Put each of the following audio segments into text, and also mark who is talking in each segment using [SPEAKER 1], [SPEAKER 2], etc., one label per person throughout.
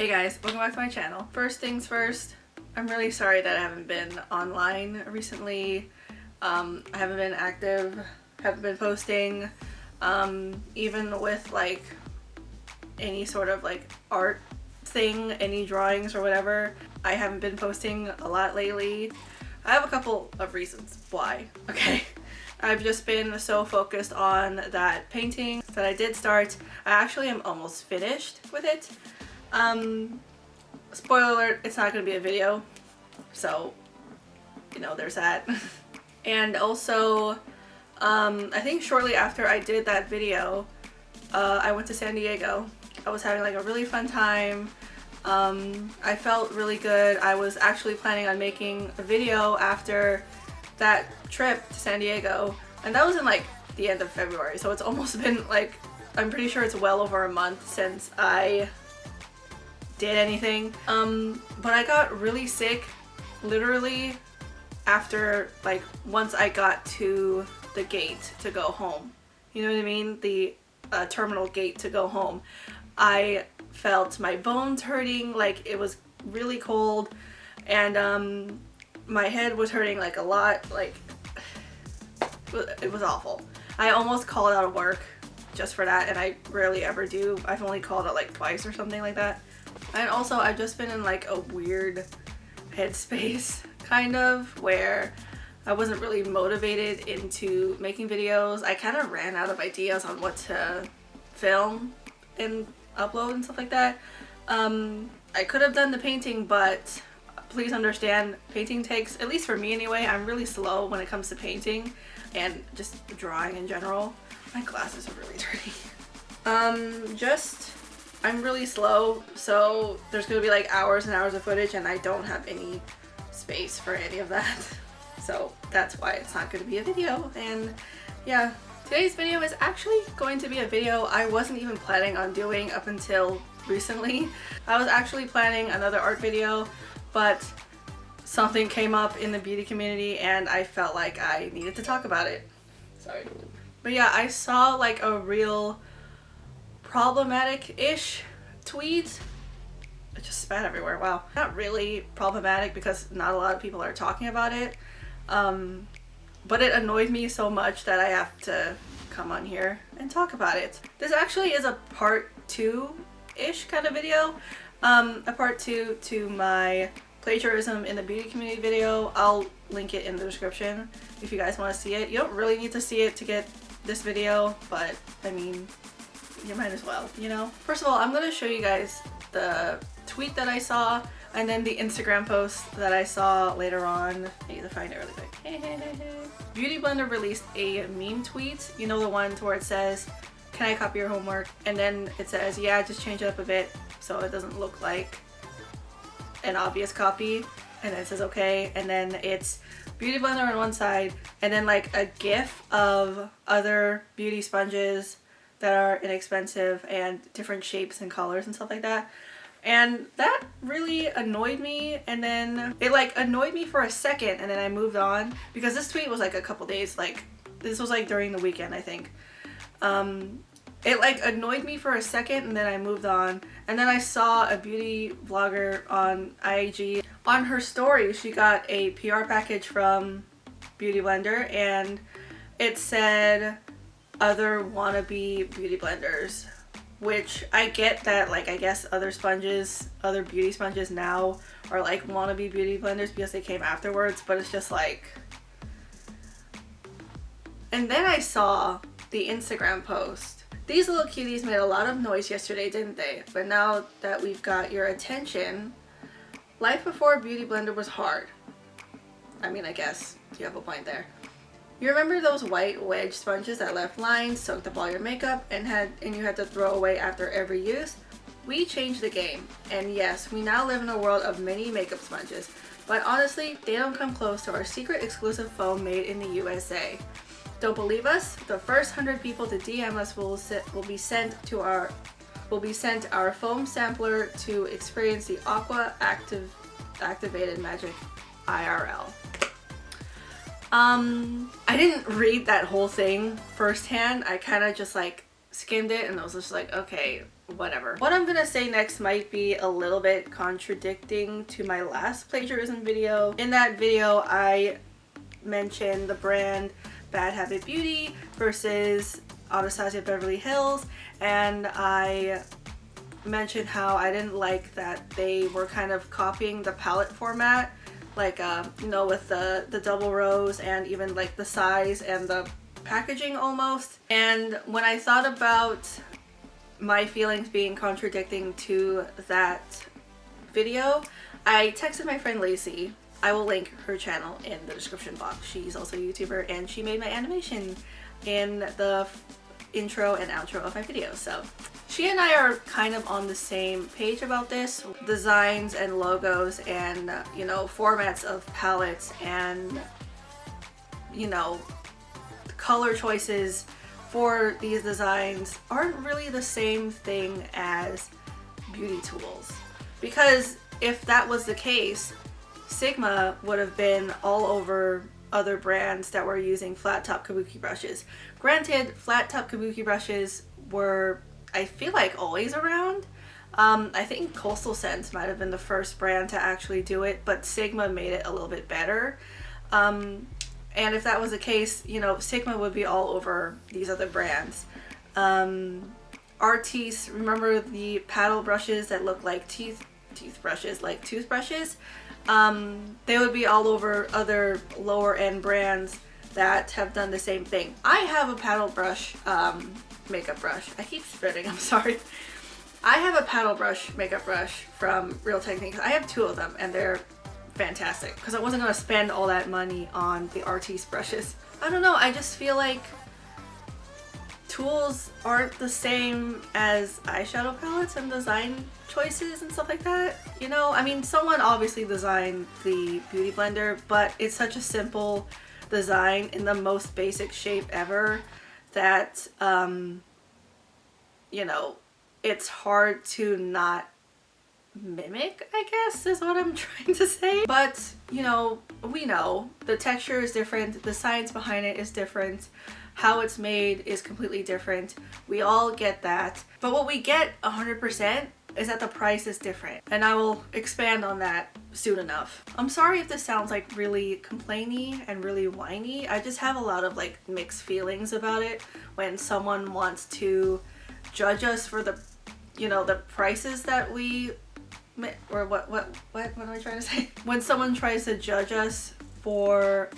[SPEAKER 1] Hey guys, welcome back to my channel. First things first, I'm really sorry that I haven't been online recently. I haven't been active, haven't been posting, even with like any sort of like art thing, any drawings or whatever. I haven't been posting a lot lately. I have a couple of reasons why, okay? I've just been so focused on that painting that I did start. I actually am almost finished with it. Spoiler alert, it's not going to be a video, so, you know, there's that. And also, I think shortly after I did that video, I went to San Diego. I was having like a really fun time. I felt really good. I was actually planning on making a video after that trip to San Diego, and that was in like the end of February, so it's almost been like, I'm pretty sure it's well over a month since I did anything. But I got really sick literally after, like, once I got to the gate to go home. You know what I mean? The terminal gate to go home. I felt my bones hurting, like it was really cold, and my head was hurting like a lot, like it was awful. I almost called out of work just for that, and I rarely ever do. I've only called out like twice or something like that. And also I've just been in like a weird headspace kind of, where I wasn't really motivated into making videos. I kind of ran out of ideas on what to film and upload and stuff like that. I could have done the painting, but please understand, painting takes, at least for me anyway, I'm really slow when it comes to painting and just drawing in general. My glasses are really dirty. I'm really slow, so there's gonna be like hours and hours of footage, and I don't have any space for any of that. So that's why it's not gonna be a video. And yeah, today's video is actually going to be a video I wasn't even planning on doing up until recently. I was actually planning another art video, but something came up in the beauty community and I felt like I needed to talk about it. Sorry. But yeah, I saw like a real problematic-ish tweet. I just spat everywhere. Wow. Not really problematic because not a lot of people are talking about it. But it annoyed me so much that I have to come on here and talk about it. This actually is a part 2-ish kind of video. A part 2 to my plagiarism in the beauty community video. I'll link it in the description if you guys want to see it. You don't really need to see it to get this video, but I mean, you might as well, you know? First of all, I'm going to show you guys the tweet that I saw, and then the Instagram post that I saw later on. I need to find it really quick. Beauty Blender released a meme tweet. You know, the one where it says, "Can I copy your homework?" And then it says, "Yeah, just change it up a bit so it doesn't look like an obvious copy." And then it says, "Okay." And then it's Beauty Blender on one side, and then like a gif of other beauty sponges that are inexpensive and different shapes and colors and stuff like that. And that really annoyed me, and then it like annoyed me for a second, and then I moved on because this tweet was like a couple days, like this was like during the weekend, I think. It like annoyed me for a second, and then I moved on, and then I saw a beauty vlogger on IG. On her story, she got a PR package from Beauty Blender, and it said other wannabe beauty blenders, which I get that, like, I guess other beauty sponges now are like wannabe beauty blenders because they came afterwards, but it's just like. And then I saw the Instagram post. These little cuties made a lot of noise yesterday, didn't they? But now that we've got your attention, life before Beauty Blender was hard. I mean, I guess you have a point there. You remember those white wedge sponges that left lines, soaked up all your makeup, and you had to throw away after every use? We changed the game, and yes, we now live in a world of mini makeup sponges, but honestly, they don't come close to our secret exclusive foam made in the USA. Don't believe us? The first 100 people to DM us will be sent our foam sampler to experience the Aqua activated magic IRL. I didn't read that whole thing firsthand. I kind of just like skimmed it and I was just like, okay, whatever. What I'm gonna say next might be a little bit contradicting to my last plagiarism video. In that video, I mentioned the brand Bad Habit Beauty versus Anastasia Beverly Hills, and I mentioned how I didn't like that they were kind of copying the palette format, like you know, with the double rows and even like the size and the packaging almost. And when I thought about my feelings being contradicting to that video, I texted my friend Lacey. I will link her channel in the description box. She's also a YouTuber and she made my animation in the intro and outro of my videos. So she and I are kind of on the same page about this. Designs and logos and, you know, formats of palettes and, you know, color choices for these designs aren't really the same thing as beauty tools. Because if that was the case, Sigma would have been all over other brands that were using flat top kabuki brushes. Granted, flat top kabuki brushes were, I feel like, always around. I think Coastal Scents might have been the first brand to actually do it, but Sigma made it a little bit better. And if that was the case, you know, Sigma would be all over these other brands. Artis, remember the paddle brushes that look like toothbrushes? They would be all over other lower end brands that have done the same thing. I have a paddle brush makeup brush. I keep spitting, I'm sorry. I have a paddle brush makeup brush from Real Techniques. I have 2 of them and they're fantastic because I wasn't going to spend all that money on the Artis brushes. I don't know, I just feel like tools aren't the same as eyeshadow palettes and design choices and stuff like that. You know, I mean, someone obviously designed the Beauty Blender, but it's such a simple design in the most basic shape ever that, you know, it's hard to not mimic, I guess is what I'm trying to say. But, you know, we know the texture is different, the science behind it is different, how it's made is completely different. We all get that. But what we get 100% is that the price is different. And I will expand on that soon enough. I'm sorry if this sounds like really complainy and really whiny. I just have a lot of like mixed feelings about it when someone wants to judge us for the, you know, the prices that we, or what am I trying to say? When someone tries to judge us for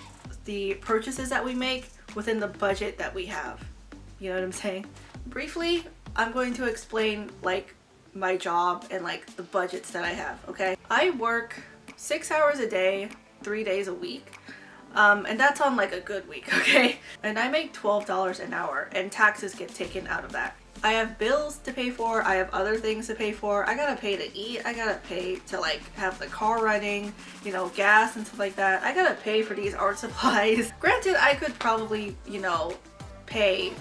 [SPEAKER 1] the purchases that we make within the budget that we have. You know what I'm saying? Briefly, I'm going to explain like my job and like the budgets that I have, okay? I work 6 hours a day, 3 days a week. And that's on like a good week, okay? And I make $12 an hour and taxes get taken out of that. I have bills to pay for, I have other things to pay for, I gotta pay to eat, I gotta pay to like have the car running, you know, gas and stuff like that. I gotta pay for these art supplies. Granted, I could probably, you know, pay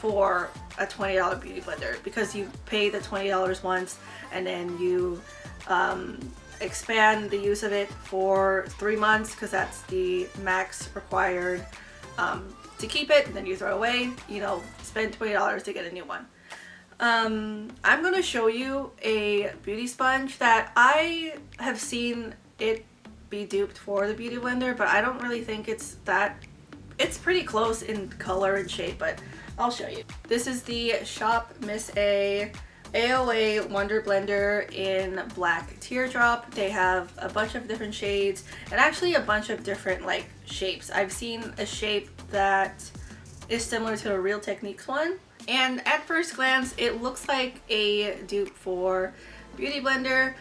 [SPEAKER 1] for a $20 beauty blender because you pay the $20 once and then you expand the use of it for 3 months because that's the max required to keep it, and then you throw away, you know, spend $20 to get a new one. I'm gonna show you a beauty sponge that I have seen it be duped for the beauty blender, but I don't really think it's that. It's pretty close in color and shape, but I'll show you. This is the Shop Miss A AOA Wonder Blender in Black Teardrop. They have a bunch of different shades and actually a bunch of different like shapes. I've seen a shape that is similar to a Real Techniques one, and at first glance it looks like a dupe for Beauty Blender.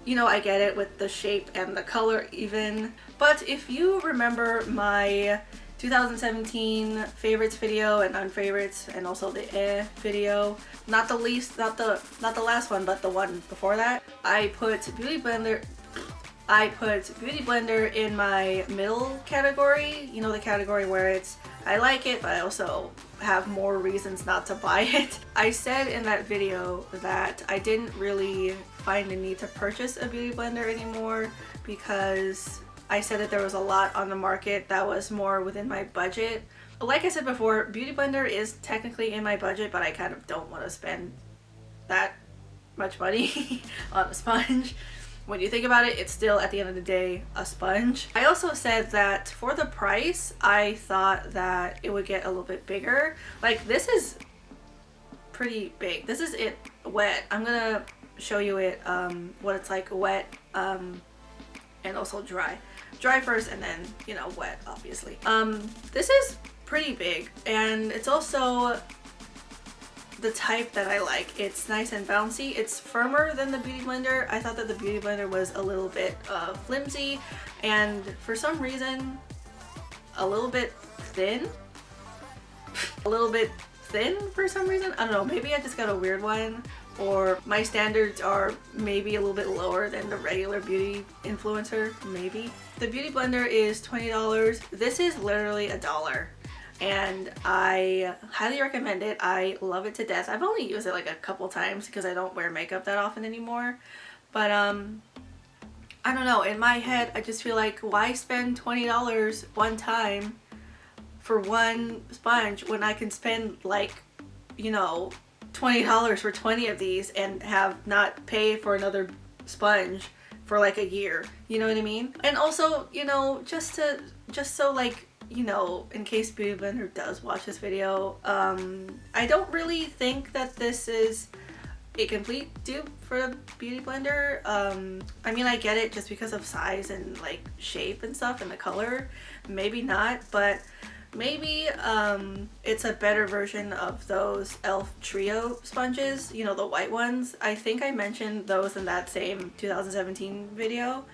[SPEAKER 1] You know, I get it with the shape and the color even, but if you remember my 2017 favorites video and unfavorites and also the video, not the last one, but the one before that, I put Beauty Blender in my middle category, you know, the category where it's I like it but I also have more reasons not to buy it. I said in that video that I didn't really find the need to purchase a beauty blender anymore because I said that there was a lot on the market that was more within my budget like I said before, Beauty Blender is technically in my budget, but I kind of don't want to spend that much money on a sponge. When you think about it, it's still at the end of the day a sponge. I also said that for the price, I thought that it would get a little bit bigger. Like, this is pretty big. This is it wet. I'm gonna show you it, what it's like wet, and also dry. Dry first and then, you know, wet, obviously. This is pretty big, and it's also the type that I like. It's nice and bouncy. It's firmer than the Beauty Blender. I thought that the Beauty Blender was a little bit flimsy, and for some reason a little bit thin. A little bit thin for some reason. I don't know, maybe I just got a weird one, or my standards are maybe a little bit lower than the regular beauty influencer, maybe. The Beauty Blender is $20. This is literally $1. And I highly recommend it. I love it to death. I've only used it like a couple times because I don't wear makeup that often anymore. But I don't know, in my head I just feel like, why spend $20 one time for one sponge when I can spend, like, you know, $20 for 20 of these and have not pay for another sponge for like a year, you know what I mean? And also, you know, just so, like, you know, in case Beauty Blender does watch this video, I don't really think that this is a complete dupe for the Beauty Blender. I mean, I get it just because of size and like shape and stuff and the color. Maybe not, but maybe it's a better version of those e.l.f. Trio sponges, you know, the white ones. I think I mentioned those in that same 2017 video.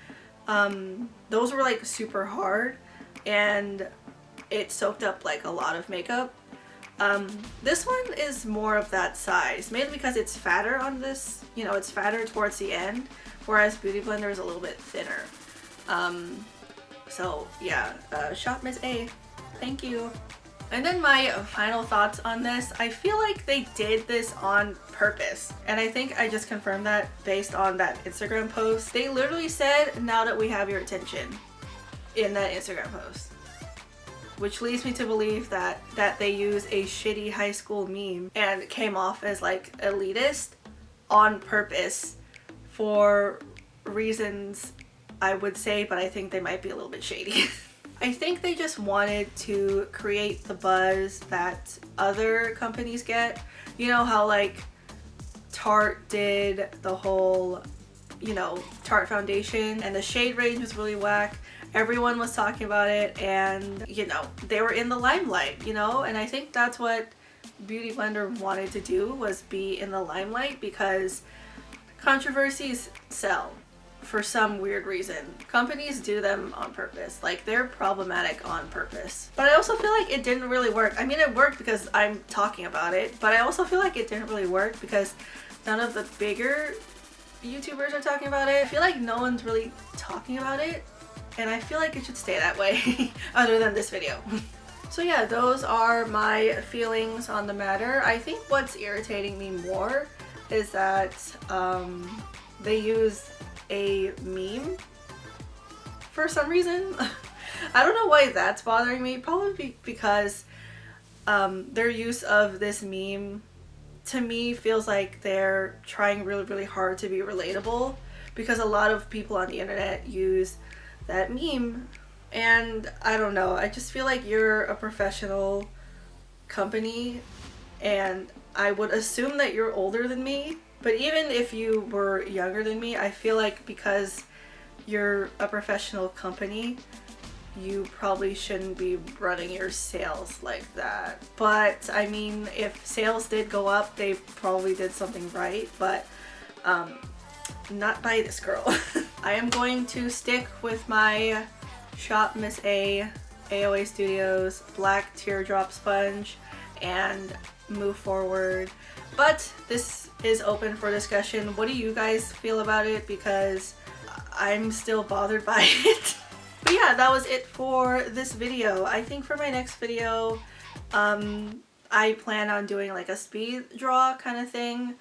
[SPEAKER 1] Those were like super hard and it soaked up like a lot of makeup. This one is more of that size, mainly because it's fatter on this, you know, it's fatter towards the end, whereas Beauty Blender is a little bit thinner. So yeah, shop Miss A, thank you. And then my final thoughts on this, I feel like they did this on purpose. And I think I just confirmed that based on that Instagram post. They literally said, now that we have your attention, in that Instagram post. Which leads me to believe that they use a shitty high school meme and came off as like elitist on purpose for reasons I would say, but I think they might be a little bit shady. I think they just wanted to create the buzz that other companies get. You know how like Tarte did the whole, you know, Tarte foundation and the shade range was really whack. Everyone was talking about it and, you know, they were in the limelight, you know, and I think that's what Beauty Blender wanted to do, was be in the limelight, because controversies sell for some weird reason. Companies do them on purpose, like they're problematic on purpose. But I also feel like it didn't really work. I mean, it worked because I'm talking about it, but I also feel like it didn't really work because none of the bigger YouTubers are talking about it. I feel like no one's really talking about it. And I feel like it should stay that way other than this video. So yeah, those are my feelings on the matter. I think what's irritating me more is that they use a meme for some reason. I don't know why that's bothering me. Probably because their use of this meme to me feels like they're trying really, really hard to be relatable, because a lot of people on the internet use that meme, and I don't know, I just feel like you're a professional company and I would assume that you're older than me, but even if you were younger than me, I feel like because you're a professional company, you probably shouldn't be running your sales like that. But I mean, if sales did go up, they probably did something right, but not by this girl. I am going to stick with my Shop Miss A AOA Studios black teardrop sponge and move forward. But this is open for discussion. What do you guys feel about it? Because I'm still bothered by it. But yeah, that was it for this video. I think for my next video, I plan on doing like a speed draw kind of thing.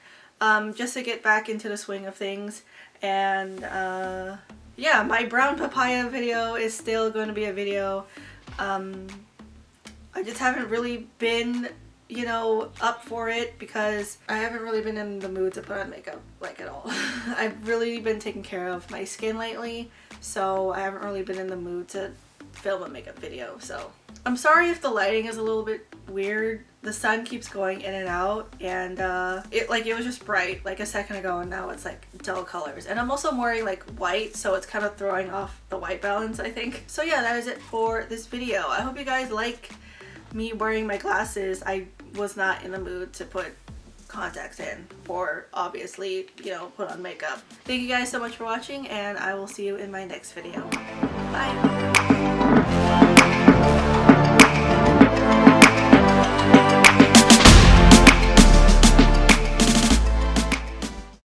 [SPEAKER 1] Just to get back into the swing of things. And yeah, my brown papaya video is still going to be a video. I just haven't really been, you know, up for it because I haven't really been in the mood to put on makeup like at all. I've really been taking care of my skin lately, so I haven't really been in the mood to film a makeup video. So I'm sorry if the lighting is a little bit weird. The sun keeps going in and out, and it was just bright like a second ago, and now it's like dull colors. And I'm also wearing like white, so it's kind of throwing off the white balance, I think. So yeah, that is it for this video. I hope you guys like me wearing my glasses. I was not in the mood to put contacts in or obviously, you know, put on makeup. Thank you guys so much for watching, and I will see you in my next video. Bye.